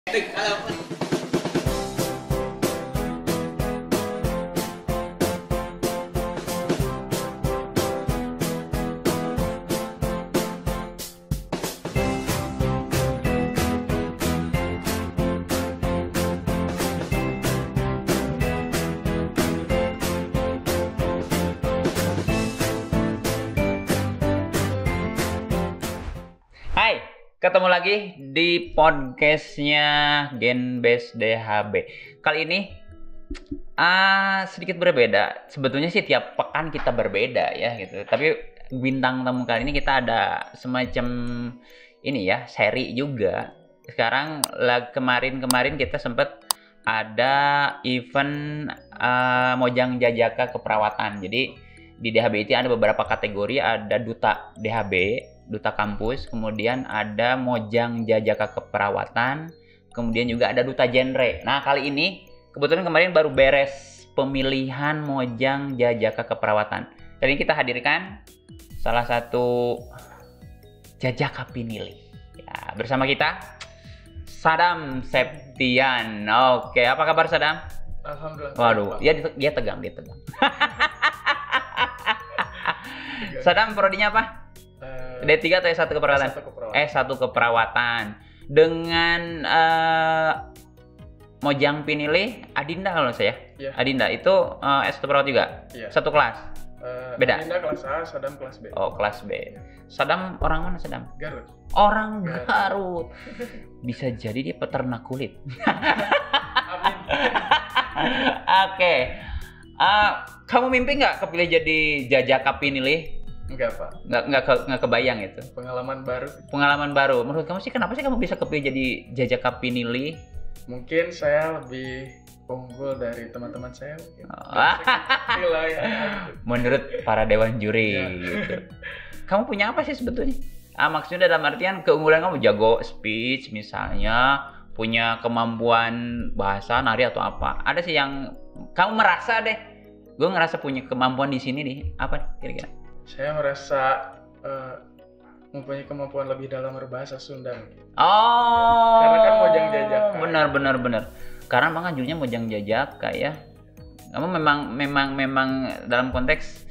Hai, ketemu lagi di podcastnya Genbase DHB. Kali ini sedikit berbeda. Sebetulnya sih tiap pekan kita berbeda ya gitu. Tapi bintang tamu kali ini kita ada semacam ini ya, seri juga. Sekarang kemarin kita sempat ada event Mojang Jajaka Keperawatan. Jadi di DHB itu ada beberapa kategori, ada duta DHB, duta kampus, kemudian ada Mojang Jajaka Keperawatan, kemudian juga ada duta genre. Nah, kali ini kebetulan kemarin baru beres pemilihan Mojang Jajaka Keperawatan. Kali ini kita hadirkan salah satu Jajaka Pinili. Ya, bersama kita Sadam Septian. Oke, apa kabar Sadam? Alhamdulillah. Waduh, dia tegang. Sadam prodinya apa? D3 atau S1 keperawatan? S1 keperawatan. Dengan Mojang Pinili, Adinda kalau saya. Yeah. Adinda itu S1 keperawatan juga? Yeah. Satu kelas? Beda? Adinda kelas A, Sadam kelas B. Oh, kelas B. Sadam orang mana Sadam? Garut. Orang Garut. Bisa jadi dia peternak kulit. Amin. Oke. Kamu mimpi nggak kepilih jadi Jajaka Pinili? Enggak, Pak. Nggak kebayang itu. Pengalaman baru. Pengalaman baru. Menurut kamu sih kenapa sih kamu bisa kepilih jadi Jajaka Pinili? Mungkin saya lebih unggul dari teman-teman saya mungkin. Menurut para dewan juri Ya. gitu. Kamu punya apa sih sebetulnya? Maksudnya dalam artian keunggulan kamu jago speech misalnya, punya kemampuan bahasa, nari atau apa? Ada sih yang kamu merasa deh, gue ngerasa punya kemampuan di sini nih. Apa kira-kira? Saya merasa mempunyai kemampuan lebih dalam berbahasa Sunda. Oh. Karena kan Mojang Jajaka. Benar. Karena memang judulnya Mojang Jajaka ya. Kamu memang dalam konteks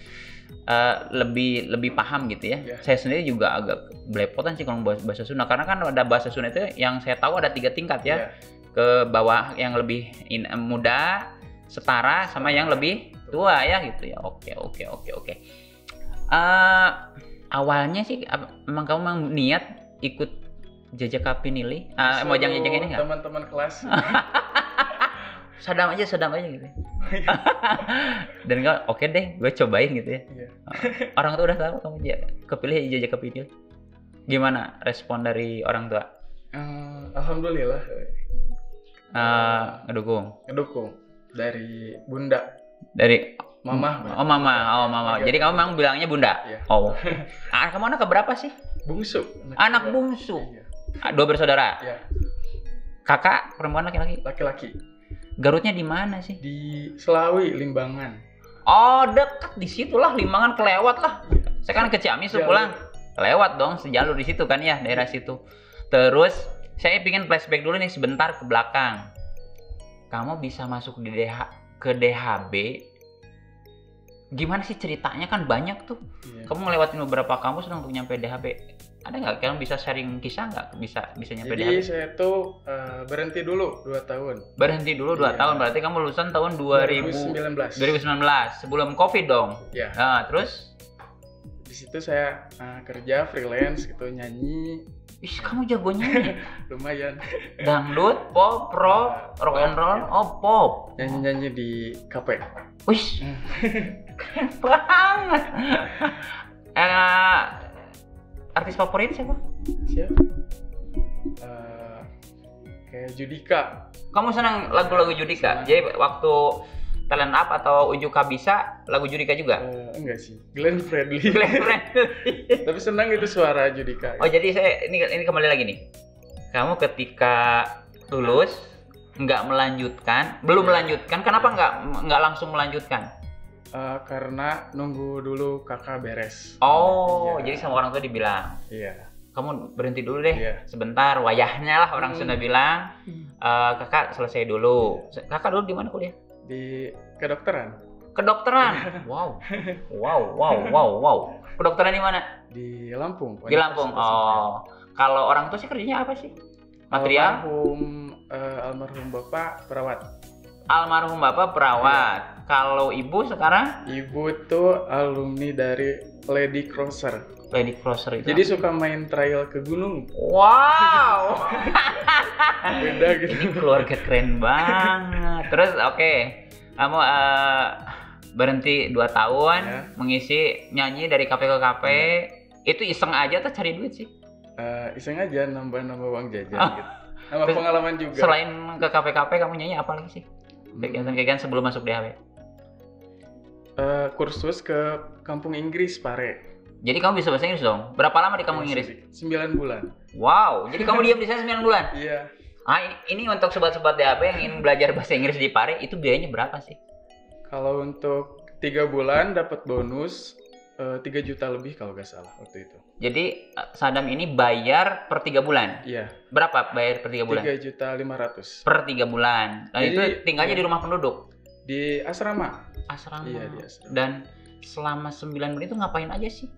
lebih paham gitu ya. Yeah. Saya sendiri juga agak belepotan sih kalau bahasa Sunda, karena kan ada bahasa Sunda itu yang saya tahu ada 3 tingkat ya. Yeah. Ke bawah yang lebih muda, setara, sama yang lebih tua ya gitu ya. Oke. Awalnya sih memang kamu niat ikut Jajaka Pinili? Mojang Jajaka ini nggak? Teman-teman kelas. Sadam aja gitu. Dan enggak, oke deh, gue cobain gitu ya. Iya. Orang tua udah tahu kamu kepilih Jajaka Pinili. Gimana respon dari orang tua? Alhamdulillah. Ngedukung. Dari Bunda. Dari Mama. Oh mama. Jadi kamu memang bilangnya Bunda. Iya. Oh. Kamu anak keberapa sih? Bungsu. Anak bungsu. Iya. 2 bersaudara. Iya. Kakak perempuan laki-laki? Laki-laki. Garutnya di mana sih? Di Selawi, Limbangan. Oh, dekat di situ lah, Limbangan kelewat lah. Saya kan ke Ciamis tuh pulang. Lewat dong, sejalur di situ kan ya, daerah situ. Terus saya ingin flashback dulu nih sebentar ke belakang. Kamu bisa masuk ke DHB. Gimana sih ceritanya, kan banyak tuh. Iya. Kamu ngelewatin beberapa kampus untuk nyampe DHB. Ada nggak? Kamu bisa sharing kisah nggak? Bisa nyampe Jadi DHB? saya tuh berhenti dulu 2 tahun. Berhenti dulu 2 Iya. tahun, berarti kamu lulusan tahun 2019. 2019, sebelum COVID dong. Ya. Nah, terus? Di situ saya kerja freelance gitu, nyanyi. Ih, kamu jago nyanyi. Lumayan. Dangdut, pop, rock, rock and roll, oh pop. Nyanyi-nyanyi di kafe. Wih, keren banget. Artis favorit siapa? Siapa? Kayak Judika. Kamu senang lagu-lagu Judika? Jadi waktu Talent Up atau Uju Kabisa, lagu Judika juga? Enggak sih, Glenn Fredly. Glenn Fredly. Tapi senang itu suara Judika. Oh, jadi ini kembali lagi nih. Kamu ketika lulus belum melanjutkan. Kenapa nggak langsung melanjutkan? Karena nunggu dulu kakak beres. Oh, Iya. jadi sama orang tua dibilang. Iya. kamu berhenti dulu deh, Iya. sebentar, wayahnya lah orang Sunda bilang. Kakak selesai dulu. Kakak dulu di mana kuliah? Di kedokteran Kedokteran. Wow. Kedokteran di mana? di Lampung. Di Lampung. Oh. Kalau orang tua sih kerjanya apa sih? Material? Almarhum bapak perawat. Almarhum bapak perawat. Kalau ibu sekarang? Ibu tuh alumni dari Lady Crosser. Lady Crosser itu. Jadi suka main trail ke gunung. Wow. Beda gitu. Ini keluarga keren banget. Terus oke, kamu berhenti 2 tahun Ya. mengisi nyanyi dari kafe ke kafe. Itu iseng aja atau cari duit sih? Iseng aja nambah-nambah uang jajan Oh. gitu. Nambah Terus, pengalaman juga. Selain ke kafe-kafe, kamu nyanyi apa lagi sih? Kegiatan-kegiatan sebelum masuk DHB. Kursus ke kampung Inggris Pare. Jadi kamu bisa bahasa Inggris dong? Berapa lama di kampung Inggris? 9 bulan. Wow, jadi kamu diam di sana 9 bulan? Iya. Ini untuk sobat-sobat DHB yang ingin belajar bahasa Inggris di Pare, itu biayanya berapa sih? Kalau untuk 3 bulan dapat bonus 3 juta lebih kalau nggak salah waktu itu. Jadi Sadam ini bayar per 3 bulan? Iya. Berapa bayar per 3 bulan? 3.500.000 Per 3 bulan. Dan Jadi, itu tinggalnya iya. di rumah penduduk? di asrama. Asrama. Iya, di asrama. Dan selama 9 bulan itu ngapain aja sih?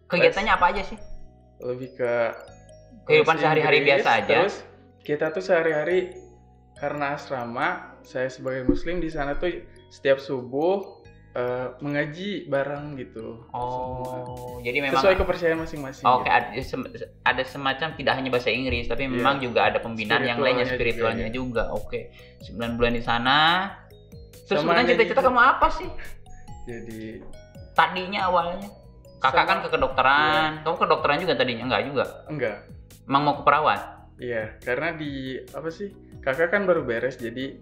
Kegiatannya apa aja sih? Lebih ke Kehidupan les sehari-hari Inggris, biasa aja? Terus kita tuh sehari-hari karena asrama, saya sebagai muslim di sana tuh setiap subuh mengaji bareng gitu. Semua. Oh, jadi memang Sesuai kepercayaan masing-masing. Oke, gitu. ada semacam tidak hanya bahasa Inggris, tapi memang juga ada pembinaan yang lainnya, spiritualnya juga. Oke, 9 bulan di sana. Terus Sama sebenarnya cita-cita nyanyi. kamu apa sih? Jadi Tadinya awalnya? Kakak kan ke kedokteran. Kamu kedokteran juga tadinya? Enggak juga? enggak. Emang mau ke perawat? Iya, karena di apa sih? Kakak kan baru beres, jadi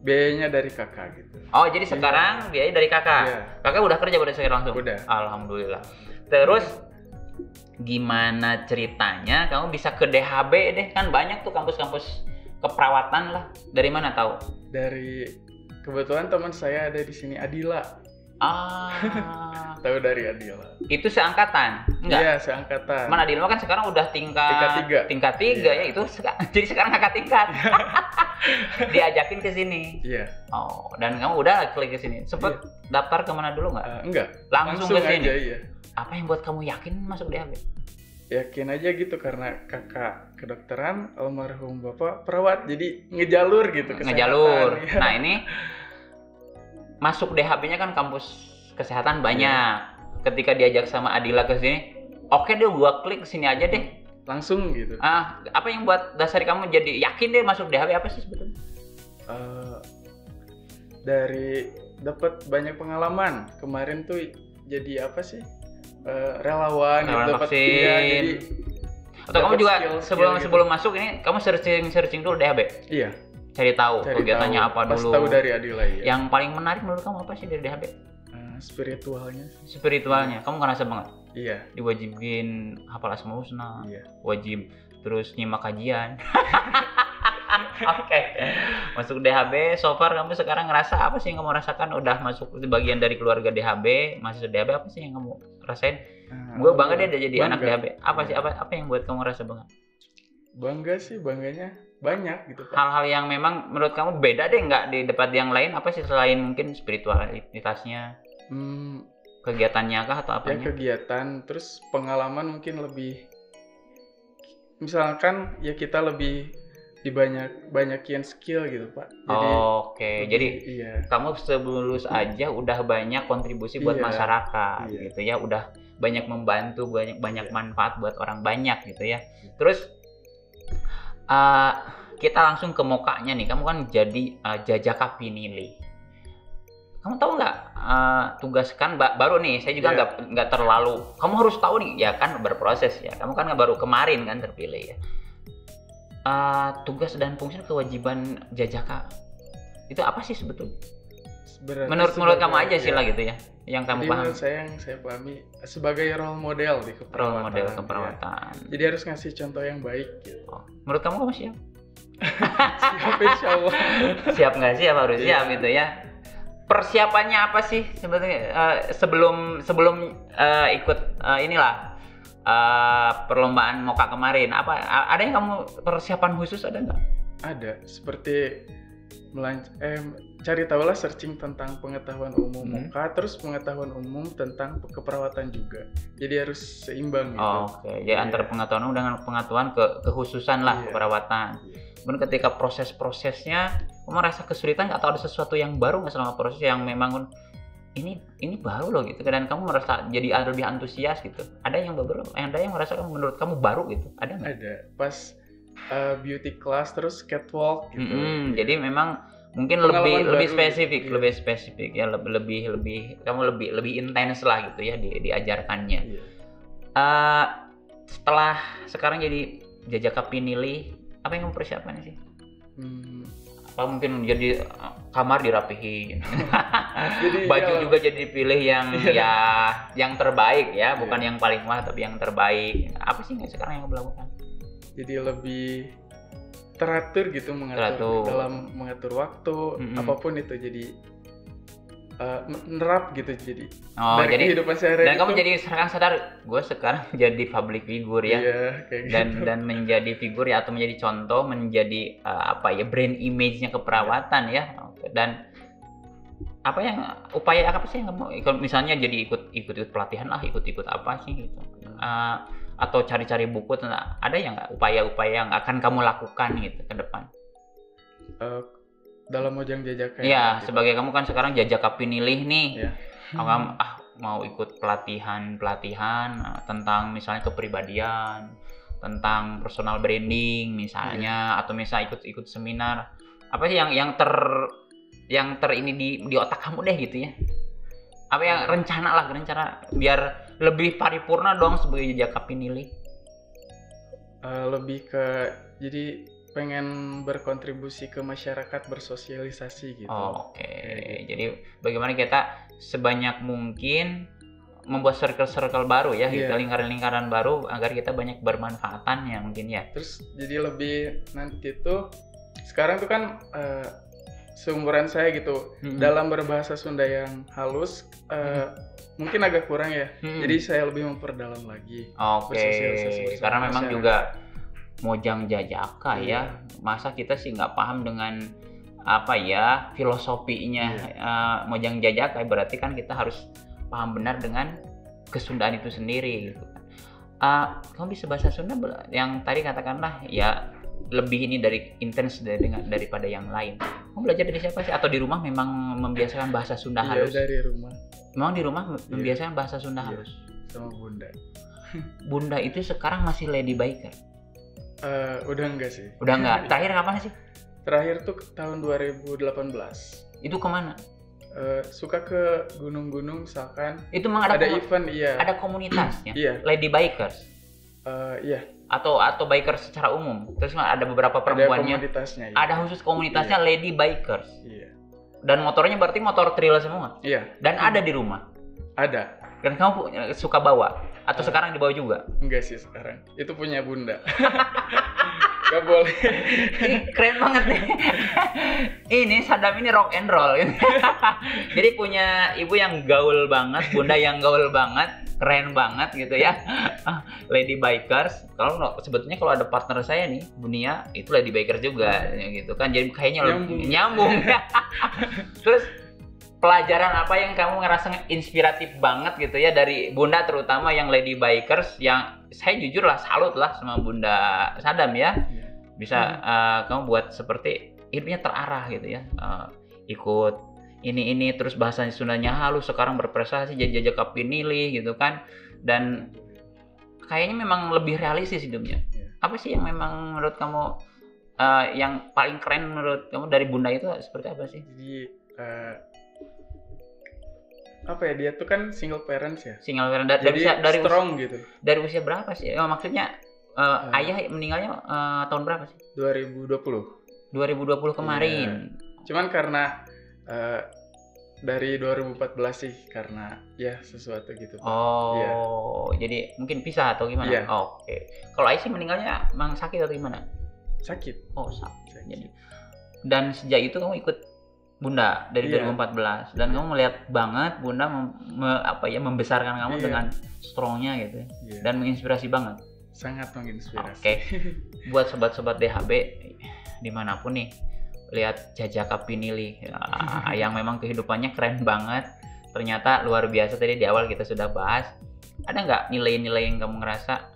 biayanya dari kakak gitu. Oh, jadi sekarang biaya dari kakak? Iya. Kakak udah kerja pada sekarang langsung? Udah. Alhamdulillah. Terus gimana ceritanya kamu bisa ke DHB deh? Kan banyak tuh kampus-kampus keperawatan lah. Dari mana tahu? Dari kebetulan teman saya ada di sini, Adila. Ah, Tahu dari Adila? itu seangkatan? Enggak? Iya, seangkatan. Mana Dilma kan sekarang udah tingkat Tingkat 3. tiga Iya. ya, itu jadi sekarang kakak tingkat. Diajakin ke sini. Iya. Oh, dan kamu udah klik ke sini. Sempet daftar kemana dulu nggak? Enggak. Langsung ke sini. aja, iya. Apa yang buat kamu yakin masuk DHB? Yakin aja gitu karena kakak kedokteran, almarhum bapak perawat, jadi ngejalur gitu kesehatan. Ngejalur. Iya. Nah, ini masuk DHB-nya kan kampus kesehatan banyak. Ketika diajak sama Adila ke sini, oke deh gua klik sini aja deh. Langsung gitu. Apa yang buat dasar kamu jadi yakin deh masuk DHB apa sih sebetulnya? Dari dapat banyak pengalaman. Kemarin tuh jadi apa sih? Relawan gitu, dapat vaksin. iya, jadi Atau kamu dapat juga skill gitu. sebelum masuk ini kamu searching dulu DHB? Iya. Cari tahu kegiatannya tahu. apa Pas dulu. tahu dari Adila ya. Yang paling menarik menurut kamu apa sih dari DHB? Spiritualnya. Spiritualnya. Kamu ngerasa banget? Iya. Diwajibin hafal Asmaul Husna. Iya. Wajib terus nyimak kajian. Oke. Masuk DHB, so far kamu sekarang ngerasa apa sih yang kamu rasakan? Udah masuk di bagian dari keluarga DHB, masuk DHB, apa sih yang kamu rasain? Gue bangga dia udah jadi anak DHB. Apa sih apa yang buat kamu rasa bangga? Bangga sih, bangganya banyak gitu Pak. Hal-hal yang memang menurut kamu beda deh nggak di debat yang lain, apa sih selain mungkin spiritualitasnya, kegiatannya kah atau Ya apanya? kegiatan, terus pengalaman mungkin lebih, misalkan ya kita lebih banyakin skill gitu Pak. Jadi, Oke, jadi iya. kamu sebelum aja udah banyak kontribusi buat Iya, masyarakat iya. gitu ya, udah banyak membantu, banyak manfaat buat orang banyak gitu ya. Terus kita langsung ke mokanya nih, kamu kan jadi Jajaka Pinili. Kamu tahu nggak tugas kan baru nih, saya juga nggak terlalu. Kamu harus tahu nih, ya kan berproses ya. Kamu kan baru kemarin kan terpilih ya. Tugas dan fungsi kewajiban Jajaka itu apa sih sebetulnya? Menurut kamu aja sih lah gitu ya, yang kamu paham. Menurut saya yang saya pahami sebagai role model di keperawatan. Role model keperawatan. Ya. Jadi harus ngasih contoh yang baik. Gitu. Menurut kamu siap? Siap insya Allah. Siap nggak siap harus siap gitu ya. Persiapannya apa sih sebetulnya sebelum ikut inilah perlombaan Moka kemarin, ada yang kamu persiapan khusus, ada nggak? Ada, seperti cari tahu lah, searching tentang pengetahuan umum Moka, terus pengetahuan umum tentang keperawatan juga. Jadi harus seimbang gitu. Oke. Jadi antara pengetahuan umum dengan pengetahuan kekhususan lah, keperawatan. Kemudian ketika proses-prosesnya, kamu merasa kesulitan nggak, atau ada sesuatu yang baru nggak selama proses yang memang ini baru loh gitu, dan kamu merasa jadi lebih antusias gitu? Ada yang merasa menurut kamu baru gitu, ada nggak? Ada, pas beauty class terus catwalk gitu. Jadi memang mungkin lebih spesifik, gitu. Lebih spesifik ya, kamu lebih intens lah gitu ya diajarkannya. Setelah sekarang jadi Jajaka Pinili, apa yang kamu persiapkan sih? Apa mungkin jadi kamar dirapihin, jadi, baju juga jadi dipilih yang terbaik ya, bukan yang paling mahal tapi yang terbaik. Apa sih sekarang yang kamu lakukan? Jadi lebih teratur gitu, dalam mengatur waktu, apapun itu, jadi nerap gitu, jadi dari kehidupan sehari-hari. Dan kamu jadi sekarang sadar, gue sekarang jadi public figure ya, dan menjadi figur ya, atau menjadi contoh, menjadi brand image-nya keperawatan ya. Dan upaya apa sih yang kamu, misalnya jadi ikut pelatihan lah, ikut apa sih gitu, atau cari-cari buku tentang, ada yang nggak upaya-upaya yang akan kamu lakukan gitu ke depan? Dalam Mojang Jajaka ya, sebagai kamu kan sekarang Jajaka Pinili nih, kamu mau ikut pelatihan tentang misalnya kepribadian, tentang personal branding misalnya, atau misalnya ikut seminar, apa sih yang ter ini di otak kamu deh gitu ya? Apa yang rencana biar lebih paripurna dong sebagai Jajaka Pinili? Lebih ke, jadi pengen berkontribusi ke masyarakat, bersosialisasi gitu. Oke. Jadi bagaimana kita sebanyak mungkin membuat circle baru ya, gitu, lingkaran-lingkaran baru, agar kita banyak bermanfaatan ya mungkin ya. Terus jadi lebih nanti tuh, sekarang tuh kan seumuran saya gitu, dalam berbahasa Sunda yang halus mungkin agak kurang ya. Jadi saya lebih memperdalam lagi. Oke. Karena memang juga Mojang Jajaka ya, masa kita sih nggak paham dengan filosofinya Mojang Jajaka, berarti kan kita harus paham benar dengan kesundaan itu sendiri gitu. Kamu bisa bahasa Sunda yang tadi katakanlah ya, lebih ini dari intens daripada yang lain. Kamu belajar dari siapa sih? Atau di rumah memang membiasakan bahasa Sunda halus? Dari rumah. Memang di rumah membiasakan bahasa Sunda halus? Sama Bunda. Bunda itu sekarang masih Lady Biker? Udah enggak sih. Udah enggak. Terakhir kapan sih? Terakhir tuh tahun 2018. Itu kemana? Suka ke gunung-gunung misalkan. Itu memang ada event, ada komunitasnya. Lady Bikers. Atau bikers secara umum. Terus ada beberapa perempuannya. Ada komunitasnya. Ada khusus komunitasnya Lady Bikers. Dan motornya berarti motor trail semua. Dan ada di rumah. Ada. Dan kamu suka bawa? Atau sekarang dibawa juga? Enggak sih sekarang. Itu punya Bunda. Gak boleh. Keren banget nih. Ini Sadam ini rock and roll. Jadi punya ibu yang gaul banget, Bunda yang gaul banget, keren banget gitu ya. Lady Bikers. Sebetulnya kalau ada partner saya nih, Bunia, itu Lady Bikers juga gitu kan. Jadi kayaknya nyambung. Terus pelajaran apa yang kamu ngerasa inspiratif banget gitu ya dari Bunda, terutama yang Lady Bikers, yang saya jujur lah salut lah sama Bunda Sadam ya, bisa kamu buat seperti hidupnya terarah gitu ya, ikut ini terus bahasa Sundanya halus, sekarang berprestasi jadi Jajaka Pinili gitu kan, dan kayaknya memang lebih realistis hidupnya. Apa sih yang memang menurut kamu yang paling keren menurut kamu dari Bunda itu seperti apa sih? Jadi dia tuh kan single parents ya. Single parent dari strong gitu. Dari usia berapa sih? Maksudnya ayah meninggalnya tahun berapa sih? 2020 kemarin. Cuman karena dari 2014 sih, karena ya sesuatu gitu. Jadi mungkin pisah atau gimana? Oke. Kalau ayah sih meninggalnya emang sakit atau gimana? Sakit. Sakit. Jadi, dan sejak itu kamu ikut Bunda dari Iya. 2014 dan kamu melihat banget Bunda membesarkan kamu Iya. dengan strongnya gitu Iya. dan menginspirasi banget. Sangat menginspirasi. Oke. Buat sobat-sobat DHB dimanapun nih, lihat Jajaka Pinili yang memang kehidupannya keren banget. Ternyata luar biasa. Tadi di awal kita sudah bahas. Ada nggak nilai-nilai yang kamu ngerasa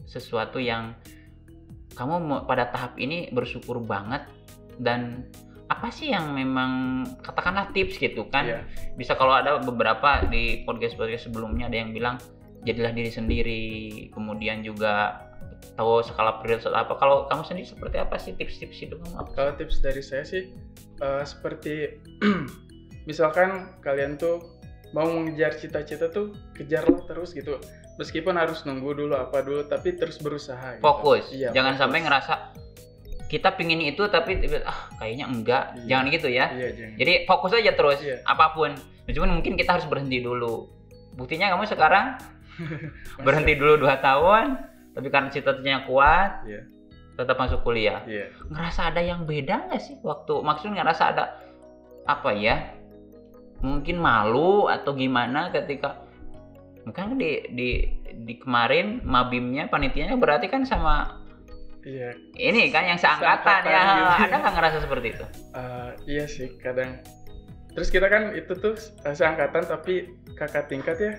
sesuatu yang kamu pada tahap ini bersyukur banget, dan apa sih yang memang katakanlah tips gitu kan? Iya. Bisa kalau ada beberapa di podcast sebelumnya ada yang bilang jadilah diri sendiri, kemudian juga tahu skala prioritas apa. Kalau kamu sendiri seperti apa sih tips-tips hidup kamu? Kalau tips dari saya sih seperti misalkan kalian tuh mau mengejar cita-cita tuh kejarlah terus gitu. Meskipun harus nunggu dulu tapi terus berusaha gitu. Fokus. Iya, Jangan fokus. sampai ngerasa kita pingin itu tapi kayaknya enggak. Iya. Jangan gitu ya. Iya, jangan. Jadi fokus aja terus Iya. apapun. Cuman mungkin kita harus berhenti dulu. Buktinya kamu sekarang berhenti dulu 2 tahun, tapi karena cita-citanya kuat, Iya. tetap masuk kuliah. Iya. Ngerasa ada yang beda nggak sih waktu? Maksudnya ngerasa ada apa ya? Mungkin malu atau gimana ketika kan di kemarin mabimnya panitianya berarti kan sama Iya. ini kan yang seangkatan ya. Seangkatan gitu. Ada nggak ngerasa seperti itu? Iya sih kadang. Terus kita kan itu tuh seangkatan tapi kakak tingkat ya.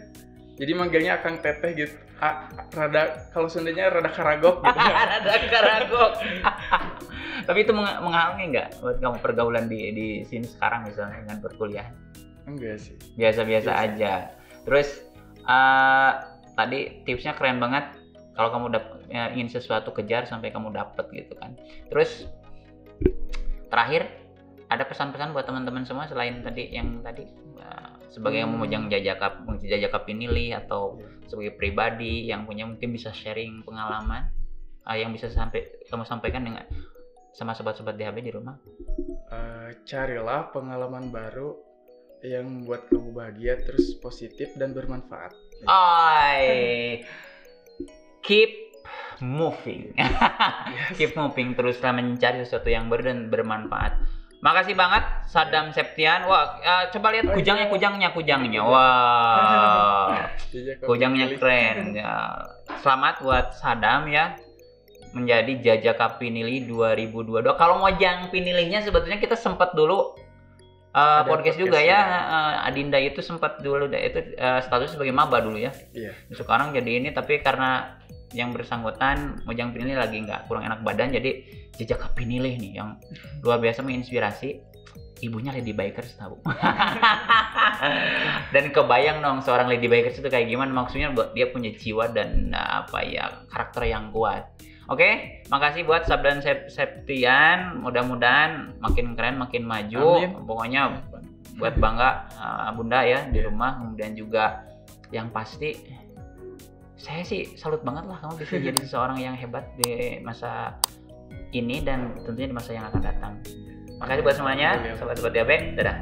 Jadi manggilnya Akang Teteh gitu. Rada kalau Sundanya rada karagok gitu. Ada karagok. Tapi itu menghalangi nggak buat kamu pergaulan di sini sekarang misalnya dengan perkuliahan? Enggak sih. Biasa-biasa Biasa. aja. Terus tadi tipsnya keren banget. Kalau kamu ingin sesuatu kejar sampai kamu dapet gitu kan. Terus terakhir ada pesan-pesan buat teman-teman semua selain tadi sebagai yang memegang Jajaka Pinili atau sebagai pribadi yang punya mungkin bisa sharing pengalaman yang bisa kamu sampaikan dengan sama sobat-sobat DHB di rumah. Carilah pengalaman baru yang buat kamu bahagia terus positif dan bermanfaat. Keep moving. Keep moving, teruslah mencari sesuatu yang baru dan bermanfaat. Makasih banget Sadam Septian. Wah, coba lihat kujangnya. Wah. Kujangnya keren. Ya. Selamat buat Sadam ya. Menjadi Jajaka Pinili 2022. Kalau Mojang Pinilinya sebetulnya kita sempat dulu podcast juga ya. Adinda itu sempat dulu itu status sebagai maba dulu ya. Iya. Sekarang jadi ini, tapi karena yang bersangkutan Mojang Pinili lagi kurang enak badan, jadi Jajaka Pinili nih yang luar biasa menginspirasi. Ibunya Lady Bikers tahu. Dan kebayang dong seorang Lady Bikers itu kayak gimana, maksudnya buat dia punya jiwa dan karakter yang kuat. Oke, makasih buat Sabdan Septian. Mudah-mudahan makin keren, makin maju. Amin. Pokoknya buat bangga Bunda ya di rumah. Kemudian juga yang pasti saya sih salut banget lah kamu bisa jadi seseorang yang hebat di masa ini dan tentunya di masa yang akan datang. Makasih buat semuanya, sobat-sobat DHB. Dadah.